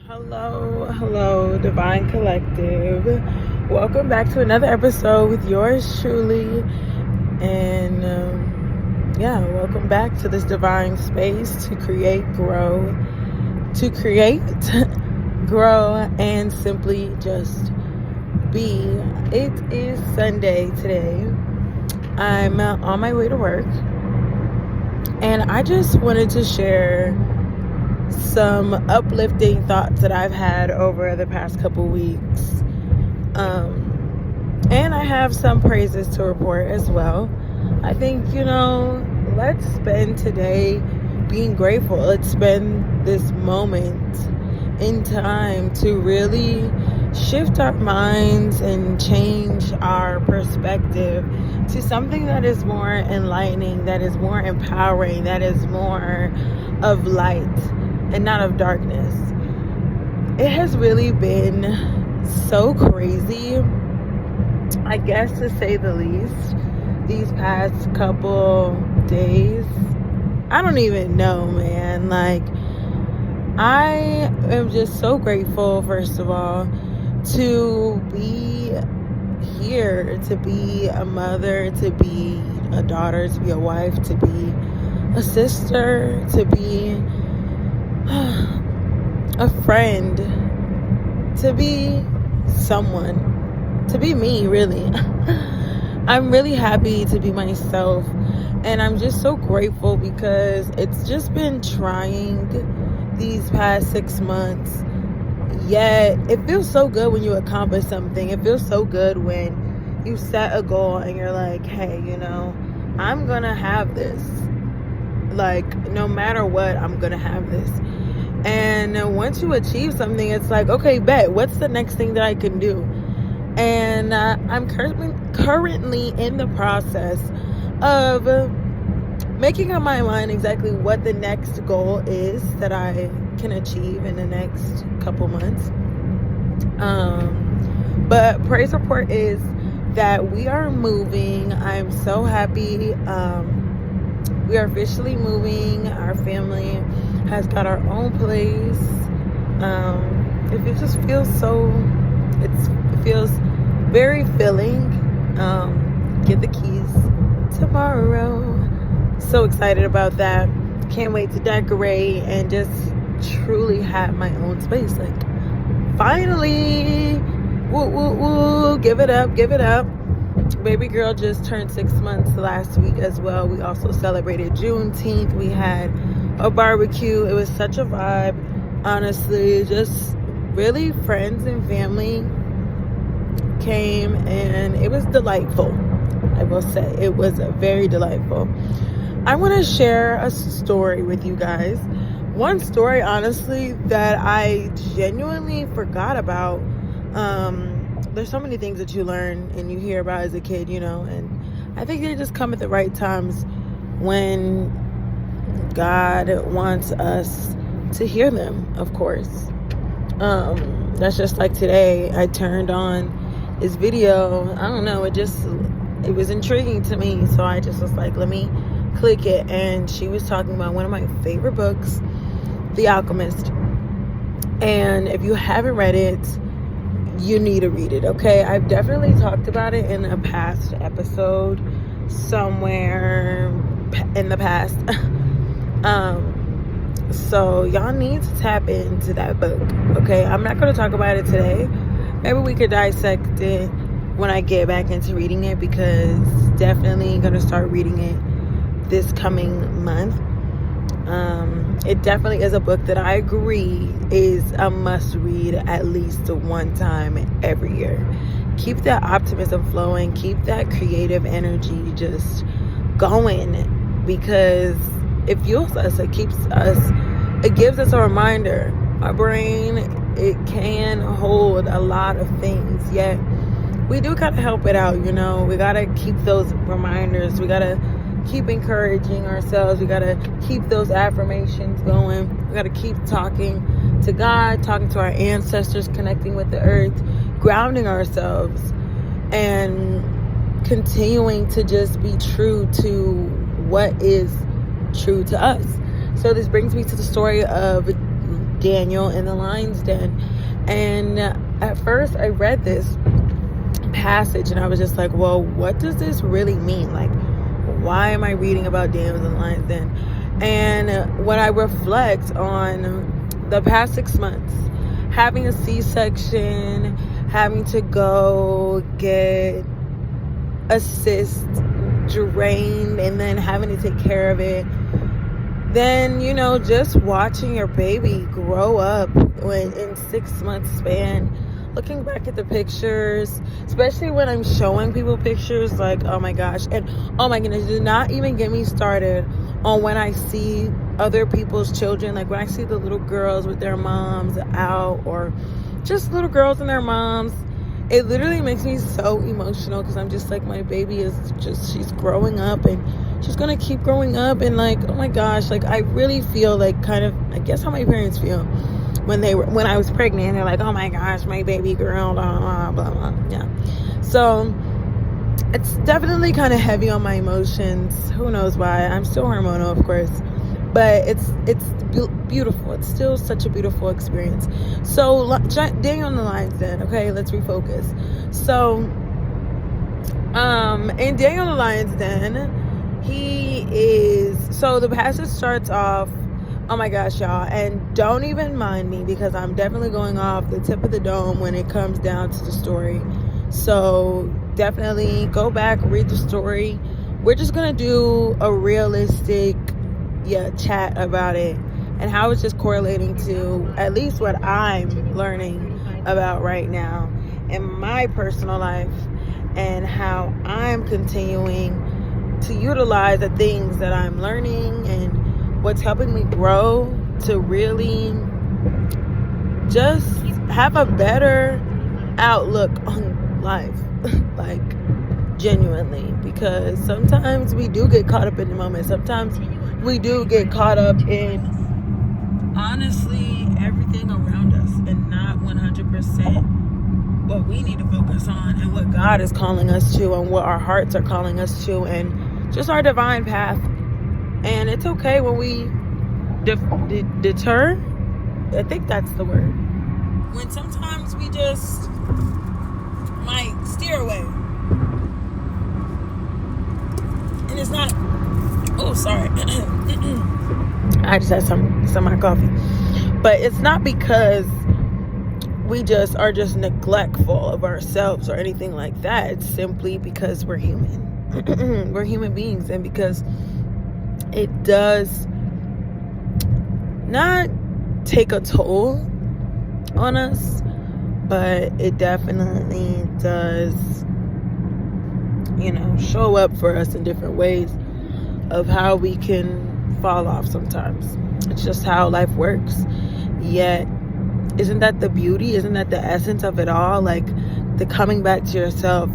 Hello, Divine Collective. Welcome back to another episode with yours truly. And welcome back to this divine space to create, grow, and simply just be. It is Sunday today. I'm on my way to work, and I just wanted to share some uplifting thoughts that I've had over the past couple weeks. And I have some praises to report as well. I think, let's spend today being grateful. Let's spend this moment in time to really shift our minds and change our perspective to something that is more enlightening, that is more empowering, that is more of light and not of darkness. It has really been so crazy, I guess, to say the least, these past couple days. I don't even know, man. I am just so grateful, first of all, to be here, to be a mother, to be a daughter, to be a wife, to be a sister, to be a friend, to be someone, to be me, really. I'm really happy to be myself, and I'm just so grateful because it's just been trying these past 6 months, yet it feels so good when you accomplish something. It feels so good when you set a goal and you're like, hey, I'm gonna have this. No matter what, I'm gonna have this. And once you achieve something, it's like, okay, bet, what's the next thing that I can do? And I'm currently in the process of making up my mind exactly what the next goal is that I can achieve in the next couple months. But praise report is that we are moving. I'm so happy. We are officially moving. Our family has got our own place. It just feels it feels very filling. Get the keys tomorrow. So excited about that. Can't wait to decorate and just truly have my own space. Finally, woo, give it up. Baby girl just turned 6 months last week as well. We also celebrated Juneteenth. We had a barbecue. It was such a vibe, honestly. Just really friends and family came, and it was delightful. I will say it was very delightful. I want to share a story with you guys. One story, honestly, that I genuinely forgot about. There's so many things that you learn and you hear about as a kid, and I think they just come at the right times when God wants us to hear them, of course. That's just like today. I turned on this video. I don't know, it was intriguing to me, so I just was like, let me click it. And she was talking about one of my favorite books, The Alchemist. And if you haven't read it, you need to read it, okay? I've definitely talked about it in a past episode somewhere in the past. So y'all need to tap into that book, okay? I'm not going to talk about it today. Maybe we could dissect it when I get back into reading it, because definitely going to start reading it this coming month. It definitely is a book that I agree is a must read at least one time every year. Keep that optimism flowing. Keep that creative energy just going, because it fuels us. It gives us a reminder. Our brain, it can hold a lot of things, yet we do gotta help it out. We gotta keep those reminders. We gotta keep encouraging ourselves. We gotta keep those affirmations going. We gotta keep talking to God, talking to our ancestors, connecting with the earth, grounding ourselves, and continuing to just be true to what is true to us. So this brings me to the story of Daniel in the lion's den. And at first I read this passage and I was just like, well, what does this really mean? Like, why am I reading about Daniel in the lion's den? And when I reflect on the past 6 months, having a C-section, having to go get a cyst drained and then having to take care of it, then, you know, just watching your baby grow up in 6 months span, looking back at the pictures, especially when I'm showing people pictures, like, oh my gosh, and oh my goodness, do not even get me started on when I see other people's children, like when I see the little girls with their moms out, or just little girls and their moms. It literally makes me so emotional, because I'm just like, my baby is just, she's growing up and she's gonna keep growing up, and like, oh my gosh, like I really feel like kind of, I guess how my parents feel when I was pregnant. They're like, oh my gosh, my baby girl, blah blah blah blah. Yeah, so it's definitely kind of heavy on my emotions. Who knows why? I'm still hormonal, of course, but it's beautiful. It's still such a beautiful experience. So Daniel in the lion's den. Okay, let's refocus. So in Daniel in the lion's den, so the passage starts off, oh my gosh, y'all, and don't even mind me, because I'm definitely going off the tip of the dome when it comes down to the story. So definitely go back, read the story. We're just gonna do a realistic chat about it and how it's just correlating to at least what I'm learning about right now in my personal life, and how I'm continuing to utilize the things that I'm learning and what's helping me grow to really just have a better outlook on life. Like, genuinely, because sometimes we do get caught up in the moment. Sometimes we do get caught up in, honestly, everything around us, and not 100% what we need to focus on, and what God is calling us to, and what our hearts are calling us to, and just our divine path. And it's okay when we deter. I think that's the word. When sometimes we just might steer away. And it's not, oh, sorry. I just had some of my coffee. But it's not because we just are just neglectful of ourselves or anything like that. It's simply because we're human. We're human beings, and because it does not take a toll on us, but it definitely does, you know, show up for us in different ways of how we can fall off sometimes. It's just how life works. Yet, isn't that the beauty? Isn't that the essence of it all? Like, the coming back to yourself,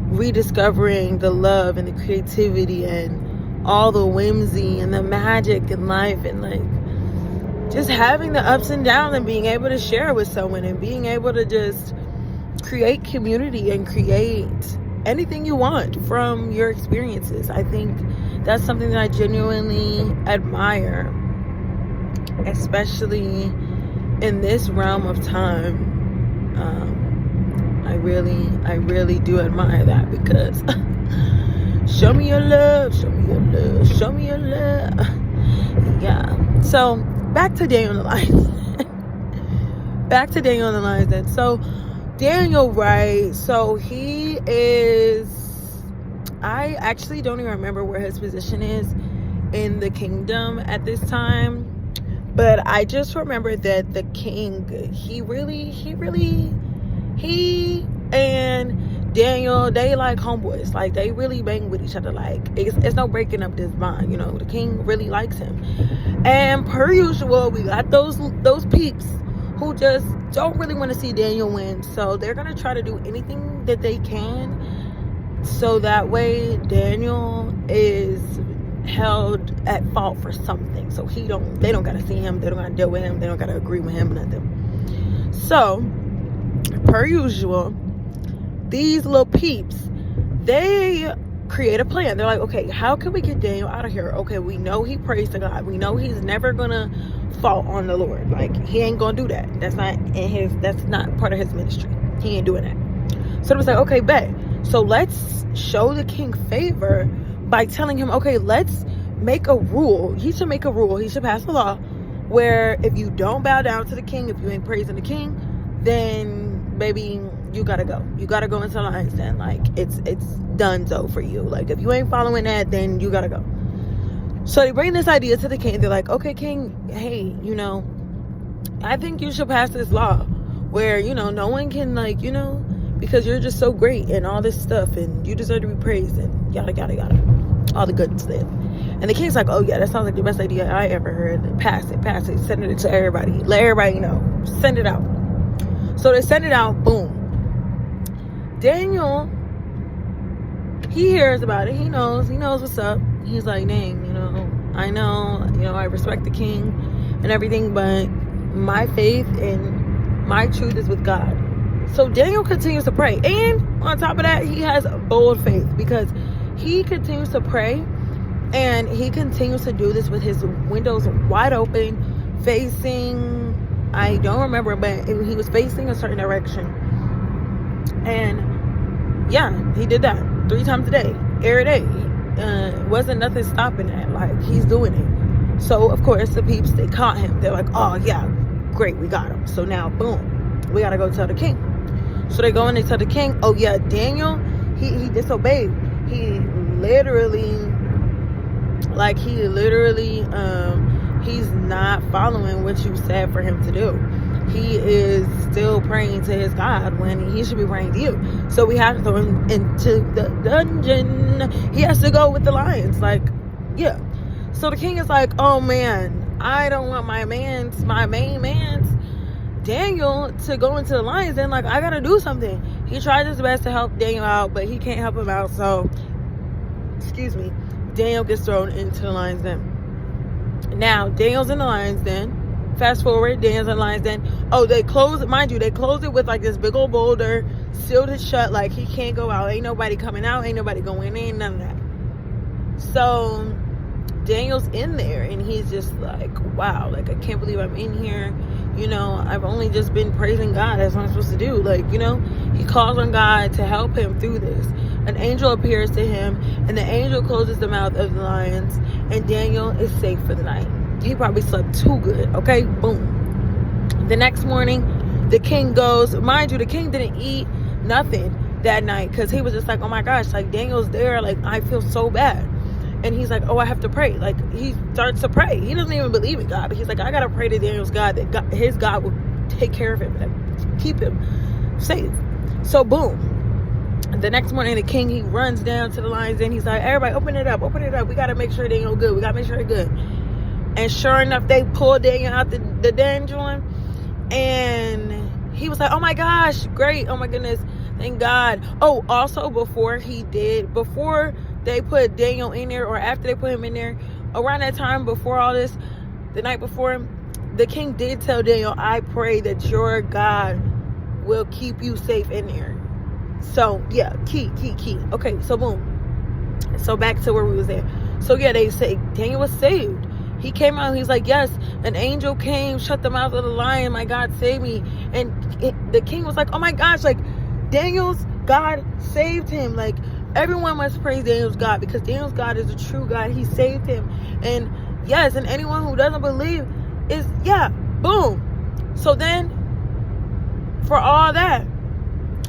rediscovering the love and the creativity and all the whimsy and the magic in life, and like just having the ups and downs, and being able to share with someone, and being able to just create community and create anything you want from your experiences. I think that's something that I genuinely admire, especially in this realm of time. I really do admire that, because show me your love, show me your love, show me your love. Yeah. So back to Daniel in the Lion's back to Daniel in the Lion's Den. So Daniel, right? So he is, I actually don't even remember where his position is in the kingdom at this time, but I just remember that the king, he and Daniel, they like homeboys. Like, they really bang with each other. Like, it's no breaking up this bond. You know, the king really likes him. And per usual, we got those peeps who just don't really want to see Daniel win. So they're gonna try to do anything that they can, so that way Daniel is held at fault for something. So they don't gotta see him. They don't gotta deal with him. They don't gotta agree with him. Nothing. So per usual, these little peeps, they create a plan. They're like, okay, how can we get Daniel out of here? Okay, we know he prays to God. We know he's never gonna fall on the Lord. Like, he ain't gonna do that. That's not part of his ministry. He ain't doing that. So it was like, okay, bet. So let's show the king favor by telling him, okay, let's make a rule. He should make a rule. He should pass a law where if you don't bow down to the king, if you ain't praising the king, then baby, you gotta go. You gotta go into the lion's den. Like, it's donezo for you. Like, if you ain't following that, then you gotta go. So they bring this idea to the king. They're like, okay, king, hey, I think you should pass this law where, no one can, like, because you're just so great and all this stuff and you deserve to be praised and yada, yada, yada. All the good stuff. And the king's like, oh yeah, that sounds like the best idea I ever heard. Pass it, send it to everybody. Let everybody know. Send it out. So they send it out, boom. Daniel, he hears about it. He knows what's up. He's like, dang, I know, I respect the king and everything, but my faith and my truth is with God. So Daniel continues to pray. And on top of that, he has bold faith because he continues to pray and he continues to do this with his windows wide open, facing, I don't remember, but he was facing a certain direction. And yeah, he did that 3 times a day, every day. Wasn't nothing stopping that. Like, he's doing it. So of course the peeps, they caught him. They're like, oh yeah, great, we got him. So now, boom, we gotta go tell the king. So they go and they tell the king, oh yeah, Daniel, he disobeyed. He literally, he's not following what you said for him to do. He is still praying to his God when he should be praying to you. So we have to throw him into the dungeon. He has to go with the lions. Like, yeah. So the king is like, oh man, I don't want my main man's Daniel to go into the lions. Then, like, I gotta do something. He tried his best to help Daniel out, but he can't help him out. So, Daniel gets thrown into the lion's den. Now, Daniel's in the lion's den. Fast forward, Daniel's in the lion's den. Oh, they closed it, mind you, they closed it with like this big old boulder, sealed it shut, like he can't go out. Ain't nobody coming out, ain't nobody going in, none of that. So Daniel's in there and he's just like, wow, like, I can't believe I'm in here. I've only just been praising God. That's what I'm supposed to do. Like, he calls on God to help him through this. An angel appears to him and the angel closes the mouth of the lions and Daniel is safe for the night. He probably slept too good. Okay, boom. The next morning, the king goes. Mind you, the king didn't eat nothing that night because he was just like, oh my gosh, like, Daniel's there. Like, I feel so bad. And he's like, oh, I have to pray. Like, he starts to pray. He doesn't even believe in God. But he's like, I got to pray to Daniel's God that God, his God will take care of him and keep him safe. So, boom. The next morning, the king, he runs down to the lion's den. He's like, everybody, open it up. We got to make sure Daniel good. We got to make sure they're good. And sure enough, they pulled Daniel out the dungeon. And he was like, oh my gosh, great. Oh my goodness. Thank God. Oh, also before they put Daniel in there, or after they put him in there, around that time before all this, the night before, the king did tell Daniel, I pray that your God will keep you safe in there. So yeah, key. Okay, so boom. So back to where we was at. So yeah, they say Daniel was saved. He came out, he's like, yes, an angel came, shut the mouth of the lion, my God saved me. And the king was like, oh my gosh, like, Daniel's God saved him. Like, everyone must praise Daniel's God because Daniel's God is a true God. He saved him. And yes, and anyone who doesn't believe is, yeah, boom. So then, for all that,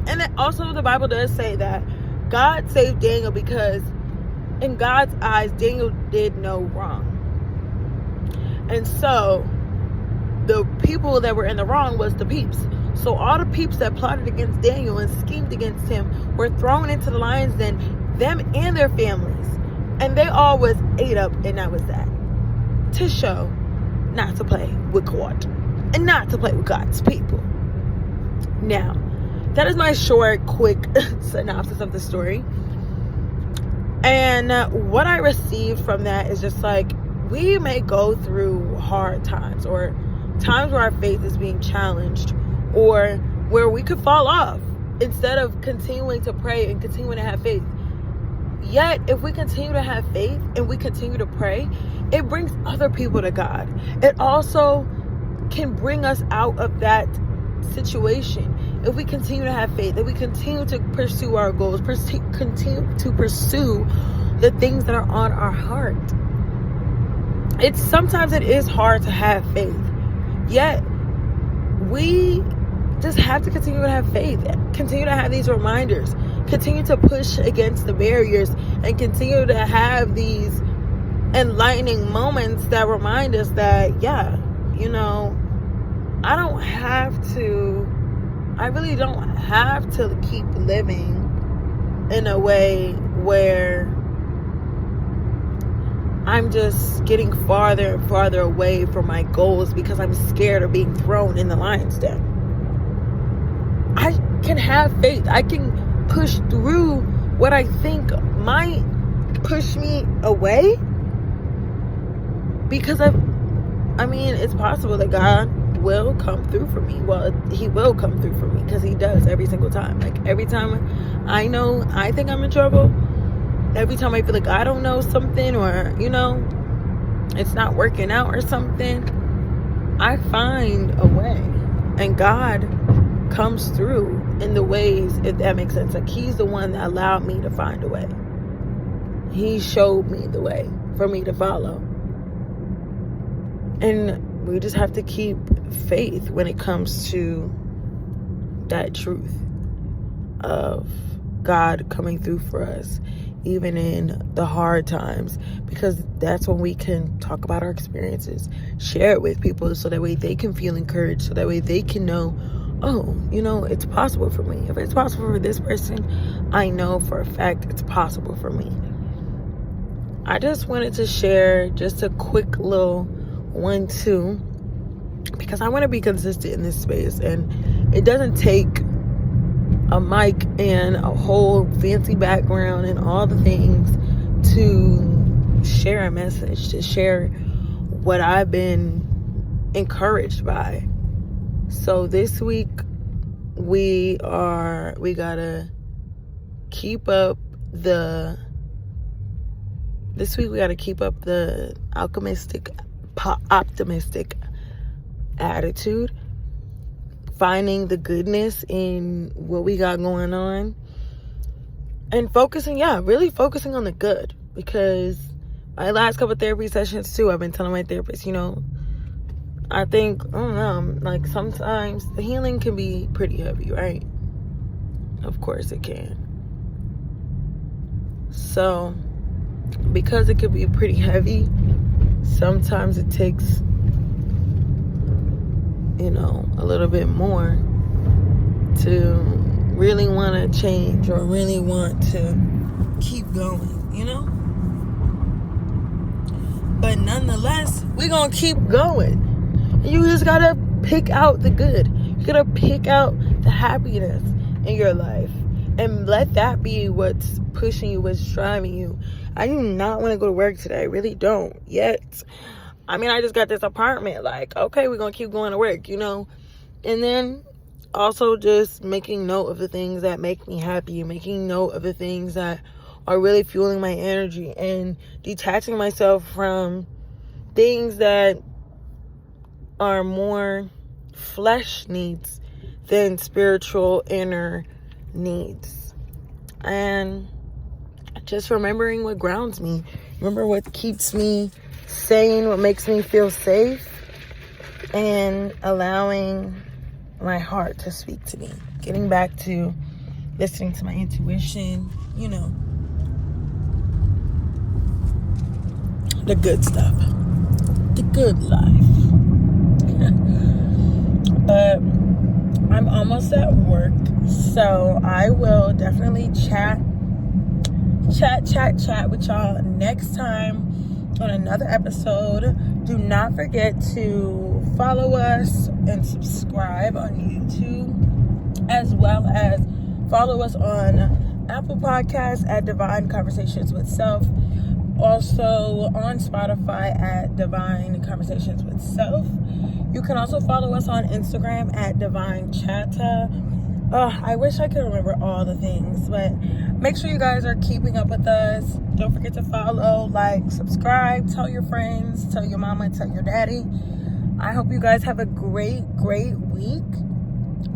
and then also the Bible does say that God saved Daniel because in God's eyes, Daniel did no wrong. And so the people that were in the wrong was the peeps. So all the peeps that plotted against Daniel and schemed against him were thrown into the lion's den, them and their families. And they all was ate up, and that was that. To show not to play with God and not to play with God's people. Now, that is my short, quick synopsis of the story. And what I received from that is just like, we may go through hard times or times where our faith is being challenged or where we could fall off instead of continuing to pray and continuing to have faith. Yet, if we continue to have faith and we continue to pray, it brings other people to God. It also can bring us out of that situation. If we continue to have faith, if we continue to pursue our goals, continue to pursue the things that are on our heart. Sometimes it is hard to have faith. Yet, we just have to continue to have faith, continue to have these reminders, continue to push against the barriers, and continue to have these enlightening moments that remind us that, I really don't have to keep living in a way where I'm just getting farther and farther away from my goals because I'm scared of being thrown in the lion's den. I can have faith. I can push through what I think might push me away because it's possible that God will come through for me. Well, he will come through for me because he does every single time. Like every time I know I think I'm in trouble, every time I feel like I don't know something or, it's not working out or something, I find a way. And God comes through in the ways, if that makes sense. Like he's the one that allowed me to find a way. He showed me the way for me to follow. And we just have to keep faith when it comes to that truth of God coming through for us, even in the hard times, because that's when we can talk about our experiences, share it with people so that way they can feel encouraged, so that way they can know, it's possible for me. If it's possible for this person, I know for a fact it's possible for me. I just wanted to share just a quick little 1-2 because I want to be consistent in this space, and it doesn't take a mic and a whole fancy background and all the things to share a message, to share what I've been encouraged by. So this week we gotta keep up the optimistic attitude, finding the goodness in what we got going on, and really focusing on the good. Because my last couple therapy sessions too, I've been telling my therapist, I think, like sometimes the healing can be pretty heavy, right? Of course it can. So, because it could be pretty heavy, sometimes it takes, a little bit more to really want to change or really want to keep going, But nonetheless, we're going to keep going. You just got to pick out the good. You got to pick out the happiness in your life. And let that be what's pushing you, what's driving you. I do not want to go to work today. I really don't yet. I just got this apartment. Like, okay, we're going to keep going to work, And then also just making note of the things that make me happy. Making note of the things that are really fueling my energy. And detaching myself from things that are more flesh needs than spiritual inner needs. And just remembering what grounds me. Remember what keeps me sane, what makes me feel safe, and allowing my heart to speak to me. Getting back to listening to my intuition, the good stuff, the good life. But I'm almost at work, so I will definitely chat with y'all next time on another episode. Do not forget to follow us and subscribe on YouTube, as well as follow us on Apple Podcasts at Divine Conversations with Self. Also on Spotify at Divine Conversations with Self. You can also follow us on Instagram at Divine Chatta. I wish I could remember all the things, but make sure you guys are keeping up with us. Don't forget to follow, like, subscribe, tell your friends, tell your mama, tell your daddy. I hope you guys have a great week.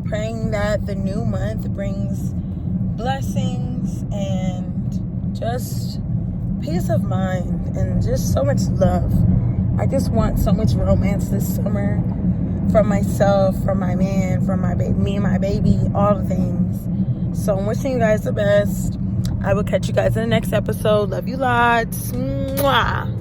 Praying that the new month brings blessings and just peace of mind and just so much love. I just want so much romance this summer from myself, from my man, from my baby, me and my baby, all the things. So I'm wishing you guys the best. I will catch you guys in the next episode. Love you lots. Mwah.